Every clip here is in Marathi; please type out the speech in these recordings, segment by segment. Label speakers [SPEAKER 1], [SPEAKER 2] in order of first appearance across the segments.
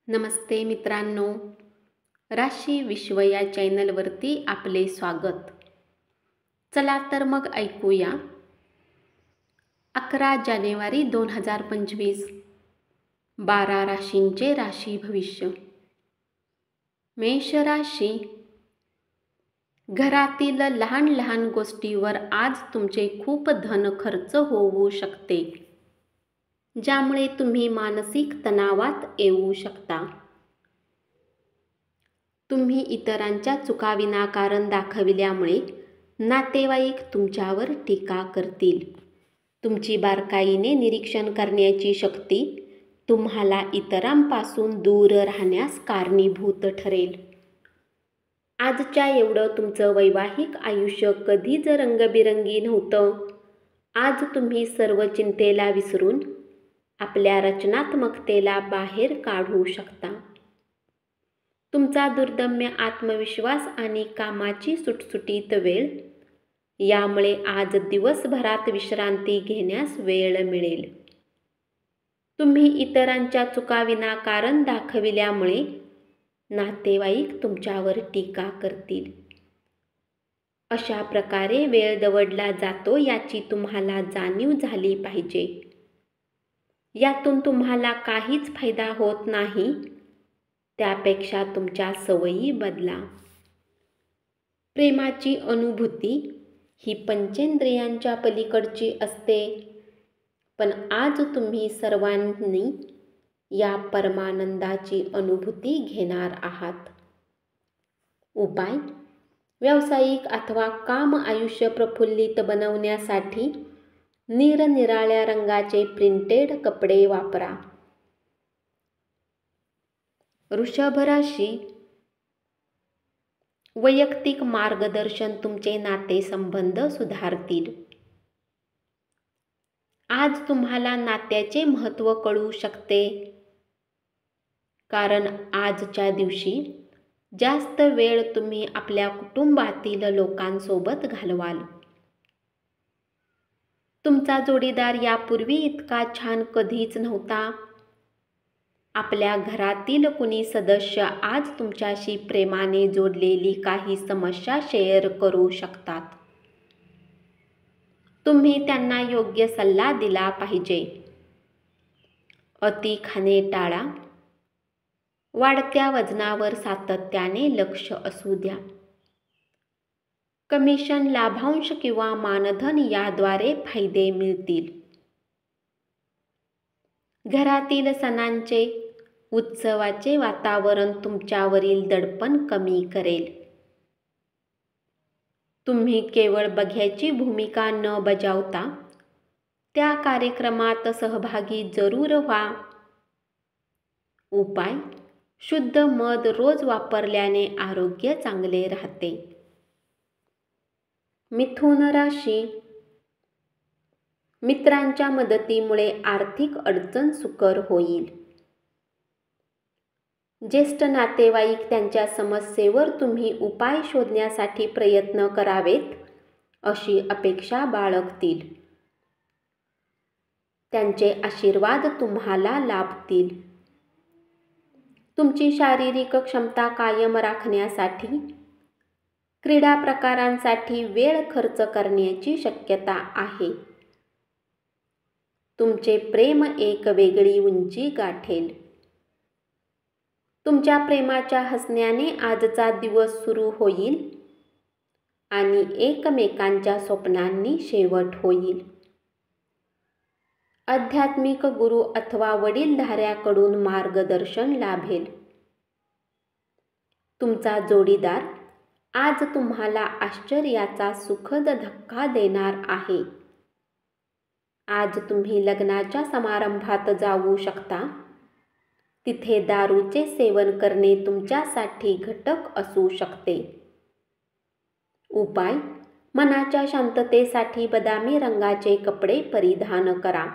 [SPEAKER 1] नमस्ते मित्रांनो, राशी विश्व या चॅनलवरती आपले स्वागत. चला तर मग ऐकूया 11 जानेवारी 2025 12 राशींचे राशी भविष्य. मेष राशी, घरातील लहान लहान गोष्टीवर आज तुमचे खूप धन खर्च होऊ शकते, ज्यामुळे तुम्ही मानसिक तणावात येऊ शकता. तुम्ही इतरांच्या चुका विनाकारण दाखविल्यामुळे नातेवाईक तुमच्यावर टीका करतील. तुमची बारकाईने निरीक्षण करण्याची शक्ती तुम्हाला इतरांपासून दूर राहण्यास कारणीभूत ठरेल. आजच्या एवढं तुमचं वैवाहिक आयुष्य कधीच रंगबिरंगी नव्हतं. आज तुम्ही सर्व चिंतेला विसरून आपल्या रचनात्मकतेला बाहेर काढू शकता. तुमचा दुर्दम्य आत्मविश्वास आणि कामाची सुटसुटीत वेळ यामुळे आज दिवसभरात विश्रांती घेण्यास वेळ मिळेल. तुम्ही इतरांच्या चुका विनाकारण दाखविल्यामुळे नातेवाईक तुमच्यावर टीका करतील. अशा प्रकारे वेळ दवडला जातो याची तुम्हाला जाणीव झाली पाहिजे. यातून तुम्हाला काहीच फायदा होत नाही, त्यापेक्षा तुमच्या सवयी बदला. प्रेमाची अनुभूती ही पंचेंद्रियांच्या पलीकडची असते, पण आज तुम्ही सर्वांनी या परमानंदाची अनुभूती घेणार आहात. उपाय: व्यावसायिक अथवा काम आयुष्य प्रफुल्लित बनवण्यासाठी निरनिराळ्या रंगाचे प्रिंटेड कपडे वापरा. वृषभ राशी, वैयक्तिक मार्गदर्शन तुमचे नातेसंबंध सुधारतील. आज तुम्हाला नात्याचे महत्त्व कळू शकते, कारण आजच्या दिवशी जास्त वेळ तुम्ही आपल्या कुटुंबातील लोकांसोबत घालवाल. तुमचा जोडीदार यापूर्वी इतका छान कधीच नव्हता. आपल्या घरातील कुणी सदस्य आज तुमच्याशी प्रेमाने जोडलेली काही समस्या शेअर करू शकतात. तुम्ही त्यांना योग्य सल्ला दिला पाहिजे. अति खाणे टाळा. वाढत्या वजनावर सातत्याने लक्ष असू द्या. कमिशन, लाभांश किंवा मानधन याद्वारे फायदे मिळतील. घरातील सणांचे, उत्सवाचे वातावरण तुमच्यावरील दडपण कमी करेल. तुम्ही केवळ बघ्याची भूमिका न बजावता त्या कार्यक्रमात सहभागी जरूर व्हा. उपाय: शुद्ध मध रोज वापरल्याने आरोग्य चांगले राहते. मिथुन राशी, मित्रांच्या मदतीमुळे आर्थिक अडचण सुकर होईल. ज्येष्ठ नातेवाईक त्यांच्या समस्येवर तुम्ही उपाय शोधण्यासाठी प्रयत्न करावेत अशी अपेक्षा बाळगतील. त्यांचे आशीर्वाद तुम्हाला लाभतील. तुमची शारीरिक क्षमता कायम राखण्यासाठी क्रीडा प्रकारांसाठी वेळ खर्च करण्याची शक्यता आहे. तुमचे प्रेम एक वेगळी उंची गाठेल. तुमच्या प्रेमाच्या हसण्याने आजचा दिवस सुरू होईल आणि एकमेकांच्या स्वप्नांनी शेवट होईल. आध्यात्मिक गुरु अथवा वडीलधाऱ्याकडून मार्गदर्शन लाभेल. तुमचा जोडीदार आज तुम्हाला आश्चर्याचा सुखद धक्का देणार आहे. आज तुम्ही लग्नाच्या समारंभात जाऊ शकता. तिथे दारूचे सेवन करणे तुमच्यासाठी घटक असू शकते. उपाय: मनाच्या शांततेसाठी बदामी रंगाचे कपडे परिधान करा.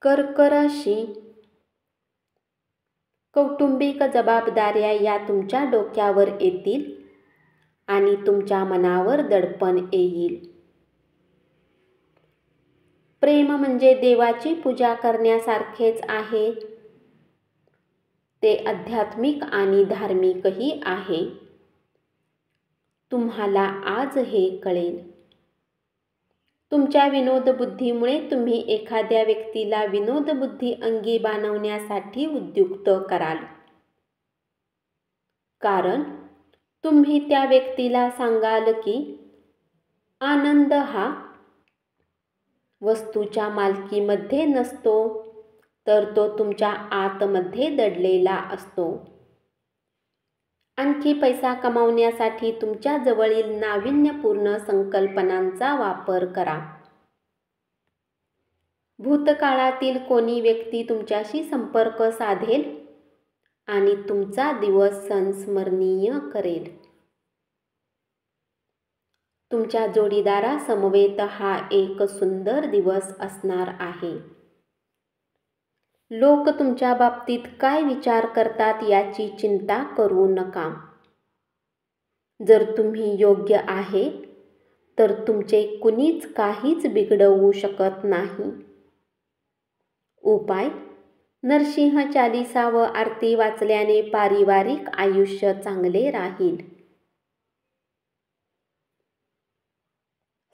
[SPEAKER 1] कर्क राशी, कौटुंबिक जबाबदाऱ्या या तुमच्या डोक्यावर येतील आणि तुमच्या मनावर दडपण येईल. प्रेम म्हणजे देवाची पूजा करण्यासारखेच आहे. ते आध्यात्मिक आणि धार्मिकही आहे. तुम्हाला आज हे कळेल. तुमच्या विनोदबुद्धीमुळे तुम्ही एखाद्या व्यक्तीला विनोदबुद्धी अंगी बाणवण्यासाठी उद्युक्त कराल. कारण तुम्ही त्या व्यक्तीला सांगाल की आनंद हा वस्तूच्या मालकीमध्ये नसतो, तर तो तुमच्या आतमध्ये दडलेला असतो. आणखी पैसा कमावण्यासाठी तुमच्या जवळील नाविन्यपूर्ण संकल्पनांचा वापर करा. भूतकाळातील कोणी व्यक्ती तुमच्याशी संपर्क साधेल आणि तुमचा दिवस संस्मरणीय करेल. तुमच्या जोडीदारासमवेत हा एक सुंदर दिवस असणार आहे. लोक तुमच्या बाबतीत काय विचार करतात याची चिंता करू नका. जर तुम्ही योग्य आहे तर तुमचे कुणीच काहीच बिघडवू शकत नाही. उपाय: नरसिंह चालीसा व आरती वाचल्याने पारिवारिक आयुष्य चांगले राहील.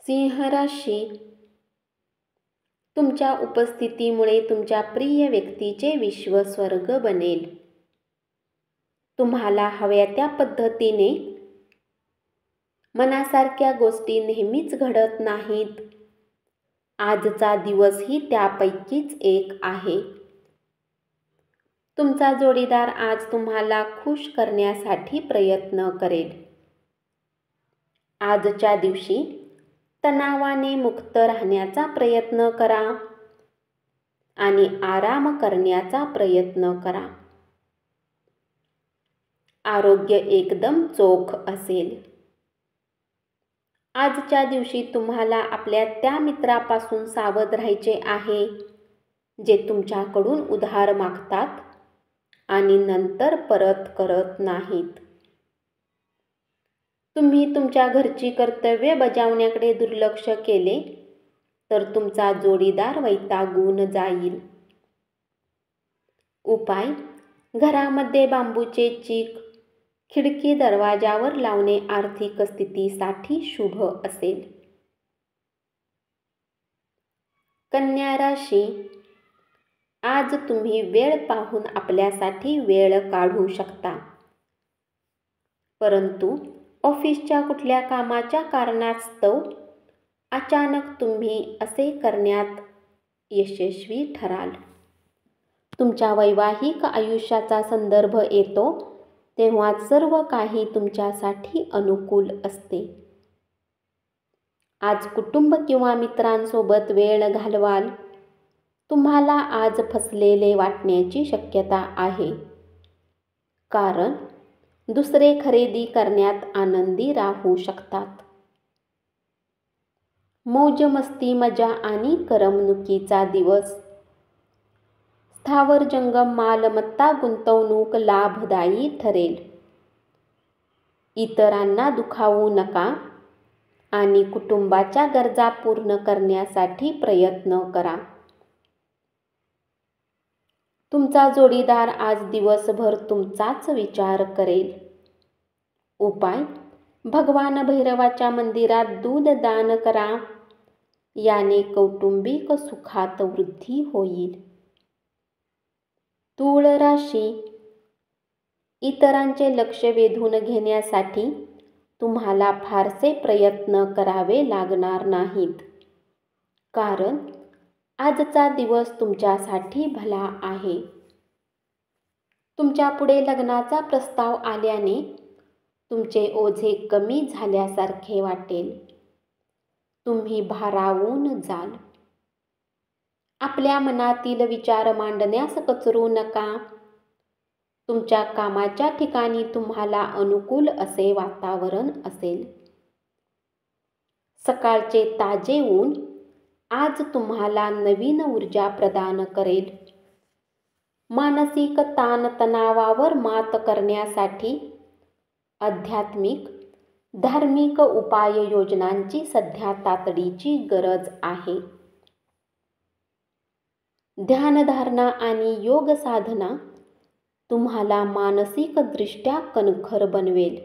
[SPEAKER 1] सिंह राशी, तुमच्या उपस्थितीमुळे तुमच्या प्रिय व्यक्तीचे विश्व स्वर्ग बनेल. तुम्हाला हव्या त्या पद्धतीने मनासारख्या गोष्टी नेहमीच घडत नाहीत. आजचा दिवसही त्यापैकीच एक आहे. तुमचा जोडीदार आज तुम्हाला खुश करण्यासाठी प्रयत्न करेल. आजच्या दिवशी तणावाने मुक्त राहण्याचा प्रयत्न करा आणि आराम करण्याचा प्रयत्न करा. आरोग्य एकदम चोख असेल. आजच्या दिवशी तुम्हाला आपल्या त्या मित्रापासून सावध राहायचे आहे जे तुमच्याकडून उधार मागतात आणि नंतर परत करत नाहीत. तुम्ही तुमच्या घरची कर्तव्ये बजावण्याकडे दुर्लक्ष केले तर तुमचा जोडीदार वैतागून जाईल. उपाय: घरामध्ये बांबूचे चीक खिडकी दरवाजावर लावणे आर्थिक स्थितीसाठी शुभ असेल. कन्या राशी, आज तुम्ही वेळ पाहून आपल्यासाठी वेळ काढू शकता. परंतु ऑफिसच्या कुठल्या कामाच्या कारणास्तव अचानक तुम्ही असे करण्यात यशस्वी ठराल. तुमच्या वैवाहिक आयुष्याचा संदर्भ येतो तेव्हा सर्व काही तुमच्यासाठी अनुकूल असते. आज कुटुंब किंवा मित्रांसोबत वेळ घालवाल. तुम्हाला आज फसलेले वाटण्याची शक्यता आहे, कारण दुसरे खरेदी करण्यात आनंदी राहू शकतात. मौज मस्ती, मजा आणि करमणुकीचा दिवस. स्थावर जंगम मालमत्ता गुंतवणूक लाभदायी ठरेल. इतरांना दुखावू नका आणि कुटुंबाच्या गरजा पूर्ण करण्यासाठी प्रयत्न करा. तुमचा जोडीदार आज दिवसभर तुमचाच विचार करेल. उपाय: भगवान भैरवाच्या मंदिरात दूध दान करा. याने कौटुंबिक सुखात वृद्धी होईल. तूळ राशी, इतरांचे लक्ष वेधून घेण्यासाठी तुम्हाला फारसे प्रयत्न करावे लागणार नाहीत, कारण आजचा दिवस तुमच्यासाठी भला आहे. तुमच्या पुढे लग्नाचा प्रस्ताव आल्याने तुमचे ओझे कमी झाल्यासारखे वाटेल. तुम्ही भारावून जाल. आपल्या मनातील विचार मांडण्यास कचरू नका. तुमच्या कामाच्या ठिकाणी तुम्हाला अनुकूल असे वातावरण असेल. सकाळचे ताजे ऊन आज तुम्हाला नवीन ऊर्जा प्रदान करेल. मानसिक ताणतणावावर मात करण्यासाठी आध्यात्मिक, धार्मिक उपाययोजनांची सध्या तातडीची गरज आहे. ध्यानधारणा आणि योग साधना तुम्हाला मानसिकदृष्ट्या कणखर बनवेल.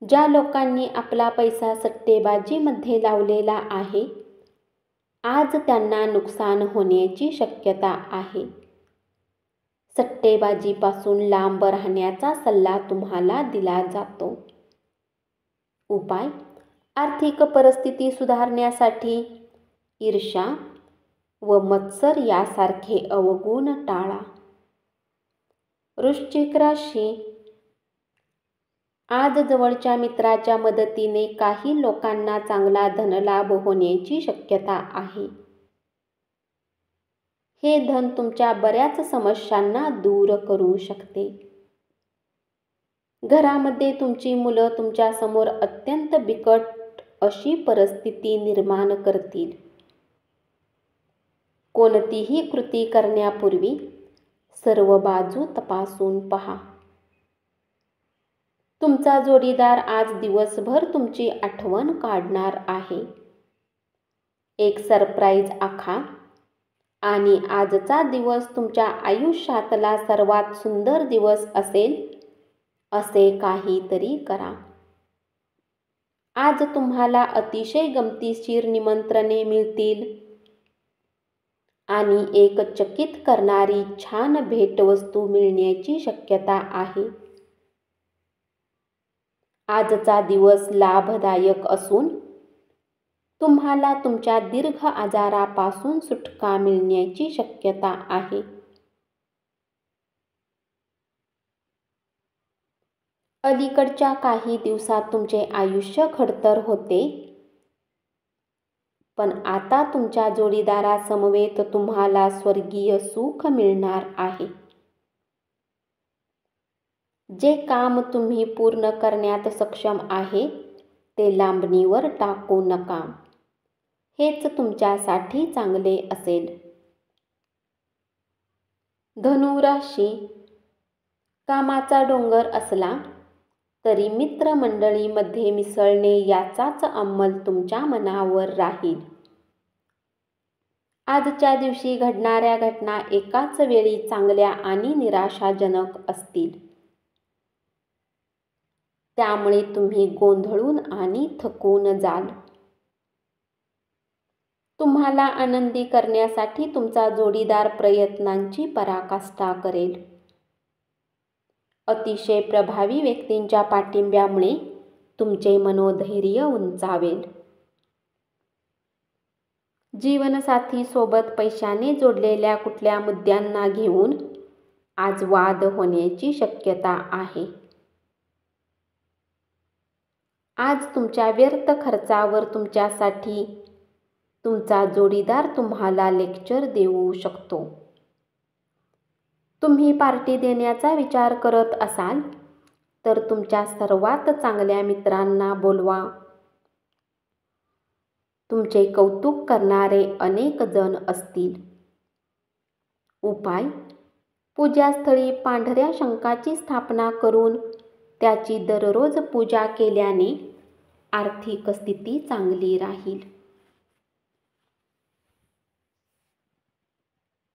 [SPEAKER 1] ज्या लोकांनी आपला पैसा सट्टेबाजीमध्ये लावलेला आहे, आज त्यांना नुकसान होण्याची शक्यता आहे. सट्टेबाजीपासून लांब राहण्याचा सल्ला तुम्हाला दिला जातो. उपाय: आर्थिक परिस्थिती सुधारण्यासाठी ईर्ष्या व मत्सर यासारखे अवगुण टाळा. वृश्चिक राशी: आज जवळच्या मित्राच्या मदतीने काही लोकांना चांगला धनलाभ होण्याची शक्यता आहे. हे धन तुमच्या बऱ्याच समस्यांना दूर करू शकते. घरामध्ये तुमची मुलं तुमच्यासमोर अत्यंत बिकट अशी परिस्थिती निर्माण करतील. कोणतीही कृती करण्यापूर्वी सर्व बाजू तपासून पहा. तुमचा जोडीदार आज दिवसभर तुमची आठवण काढणार आहे. एक सरप्राईज आखा आणि आजचा दिवस तुमच्या आयुष्यातला सर्वात सुंदर दिवस असेल असे काहीतरी करा. आज तुम्हाला अतिशय गमतीशीर निमंत्रणे मिळतील आणि एक चकित करणारी छान भेटवस्तू मिळण्याची शक्यता आहे. आजचा दिवस लाभदायक असून तुम्हाला तुमच्या दीर्घ आजारापासून सुटका मिळण्याची शक्यता आहे. अलीकडच्या काही दिवसात तुमचे आयुष्य खडतर होते, पण आता तुमच्या जोडीदारासमवेत तुम्हाला स्वर्गीय सुख मिळणार आहे. जे काम तुम्ही पूर्ण करण्यात सक्षम आहे ते लांबणीवर टाकू नका. हेच तुमच्यासाठी चांगले असेल. धनु राशी: कामाचा डोंगर असला तरी मित्रमंडळीमध्ये मिसळणे याचाच अंमल तुमच्या मनावर राहील. आजच्या दिवशी घडणाऱ्या घटना एकाच वेळी चांगल्या आणि निराशाजनक असतील. त्यामुळे तुम्ही गोंधळून आणि थकून जाल. तुम्हाला आनंदी करण्यासाठी तुमचा जोडीदार प्रयत्नांची पराकाष्ठा करेल. अतिशय प्रभावी व्यक्तींच्या पाठिंब्यामुळे तुमचे मनोधैर्य उंचावेल. जीवनसाथी सोबत पैशाने जोडलेल्या कुठल्या मुद्द्यांना घेऊन आज वाद होण्याची शक्यता आहे. आज तुमच्या व्यर्थ खर्चावर तुमच्यासाठी तुमचा जोडीदार तुम्हाला लेक्चर देऊ शकतो. तुम्ही पार्टी देण्याचा विचार करत असाल तर तुमच्या सर्वात चांगल्या मित्रांना बोलवा. तुमचे कौतुक करणारे अनेक जण असतील. उपाय: पूजास्थळी पांढऱ्या शंखाची स्थापना करून त्याची दररोज पूजा केल्याने आर्थिक स्थिती चांगली राहील.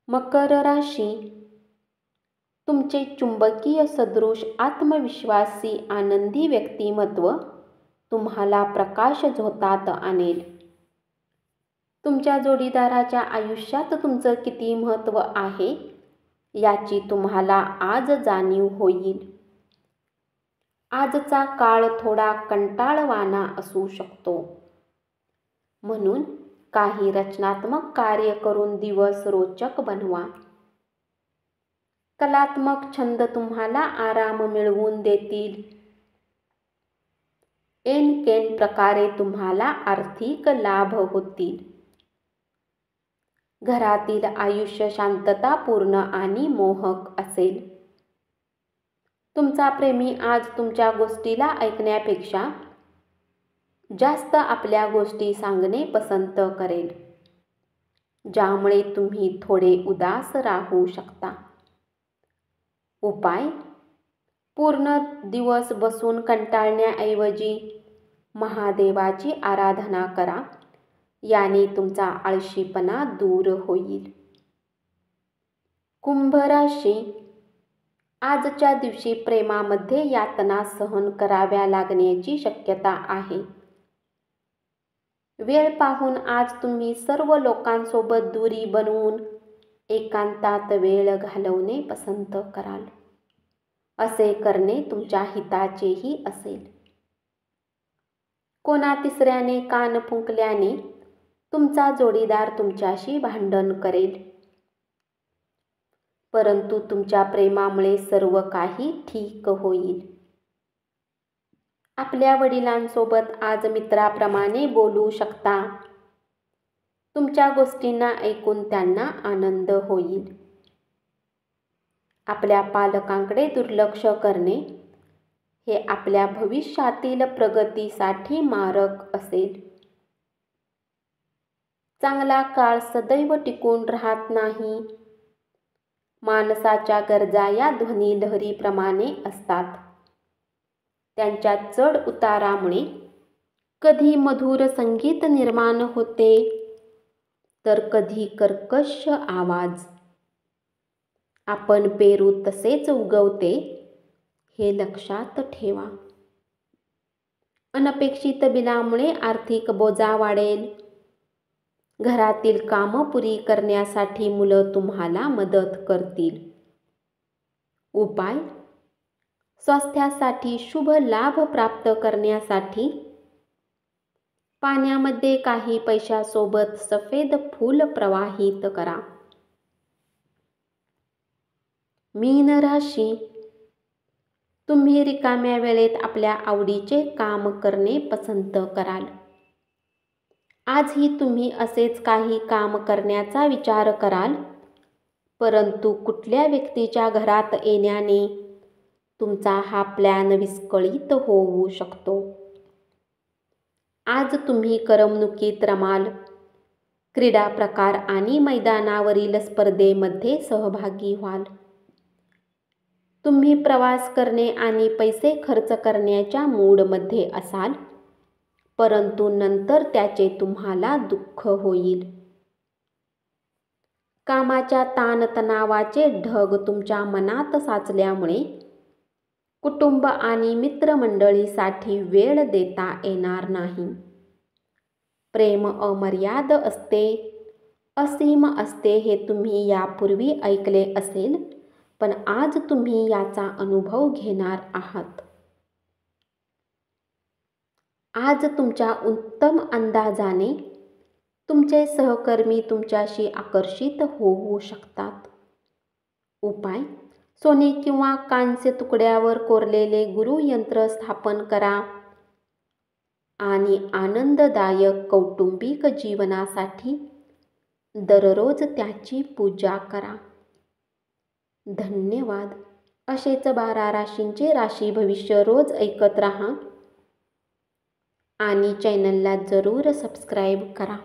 [SPEAKER 1] मकर राशी: तुमचे चुंबकीय सदृश आत्मविश्वासी आनंदी व्यक्तिमत्व तुम्हाला प्रकाश झोतात आणेल. तुमच्या जोडीदाराच्या आयुष्यात तुमचं किती महत्त्व आहे याची तुम्हाला आज जाणीव होईल. आजचा काळ थोडा कंटाळवाणा असू शकतो, म्हणून काही रचनात्मक कार्य करून दिवस रोचक बनवा. कलात्मक छंद तुम्हाला आराम मिळवून देतील. ऐनकेन प्रकारे तुम्हाला आर्थिक लाभ होतील. घरातील आयुष्य शांततापूर्ण आणि मोहक असेल. तुमचा प्रेमी आज तुमच्या गोष्टीला ऐकण्यापेक्षा जास्त आपल्या गोष्टी सांगणे पसंत करेल, ज्यामुळे तुम्ही थोडे उदास राहू शकता. उपाय: पूर्ण दिवस बसून कंटाळण्याऐवजी महादेवाची आराधना करा याने तुमचा आळशीपणा दूर होईल. कुंभ राशी, आजच्या दिवशी प्रेमामध्ये यातना सहन कराव्या लागण्याची शक्यता आहे. वेळ पाहून आज तुम्ही सर्व लोकांसोबत दूरी बनवून एकांतात वेळ घालवणे पसंत कराल. असे करणे तुमच्या हिताचेही असेल. कोणा तिसऱ्याने कान फुंकल्याने तुमचा जोडीदार तुमच्याशी भांडण करेल, परंतु तुमच्या प्रेमामुळे सर्व काही ठीक होईल. आपल्या वडिलांसोबत आज मित्राप्रमाणे बोलू शकता. तुमच्या गोष्टींना ऐकून त्यांना आनंद होईल. आपल्या पालकांकडे दुर्लक्ष करणे हे आपल्या भविष्यातील प्रगतीसाठी मारक असेल. चांगला काळ सदैव टिकून राहत नाही. माणसाच्या गरजा या ध्वनी लहरीप्रमाणे असतात. त्यांच्या चढ उतारामुळे कधी मधुर संगीत निर्माण होते, तर कधी कर्कश आवाज. आपण पेरू तसेच उगवते हे लक्षात ठेवा. अनपेक्षित बिलामुळे आर्थिक बोजा वाढेल. घरातील कामं पुरी करण्यासाठी मुलं तुम्हाला मदत करतील. उपाय: स्वास्थ्यासाठी शुभ लाभ प्राप्त करण्यासाठी पाण्यामध्ये काही पैशासोबत सफेद फूल प्रवाहित करा. मीन राशी, तुम्ही रिकाम्या वेळेत आपल्या आवडीचे काम करणे पसंत कराल. आजही तुम्ही असेच काही काम करण्याचा विचार कराल, परंतु कुठल्या व्यक्तीच्या घरात येण्याने तुमचा हा प्लॅन विस्कळीत होऊ शकतो. आज तुम्ही करमणुकीत रमाल. क्रीडा प्रकार आणि मैदानावरील स्पर्धेमध्ये सहभागी व्हाल. तुम्ही प्रवास करणे आणि पैसे खर्च करण्याच्या मूडमध्ये असाल, परंतु नंतर त्याचे तुम्हाला दुःख होईल. कामाच्या ताणतणावाचे ढग तुमच्या मनात साचल्यामुळे कुटुंब आणि मित्रमंडळीसाठी वेळ देता येणार नाही. प्रेम अमर्याद असते, असीम असते हे तुम्ही यापूर्वी ऐकले असेल, पण आज तुम्ही याचा अनुभव घेणार आहात. आज तुमच्या उत्तम अंदाजाने तुमचे सहकर्मी तुमच्याशी आकर्षित होऊ शकतात. उपाय: सोने किंवा कांस्य तुकड्यावर कोरलेले गुरुयंत्र स्थापन करा आणि आनंददायक कौटुंबिक जीवनासाठी दररोज त्याची पूजा करा. धन्यवाद. असेच 12 राशींचे राशी भविष्य रोज ऐकत रहा आणि चॅनलला जरूर सबस्क्राईब करा.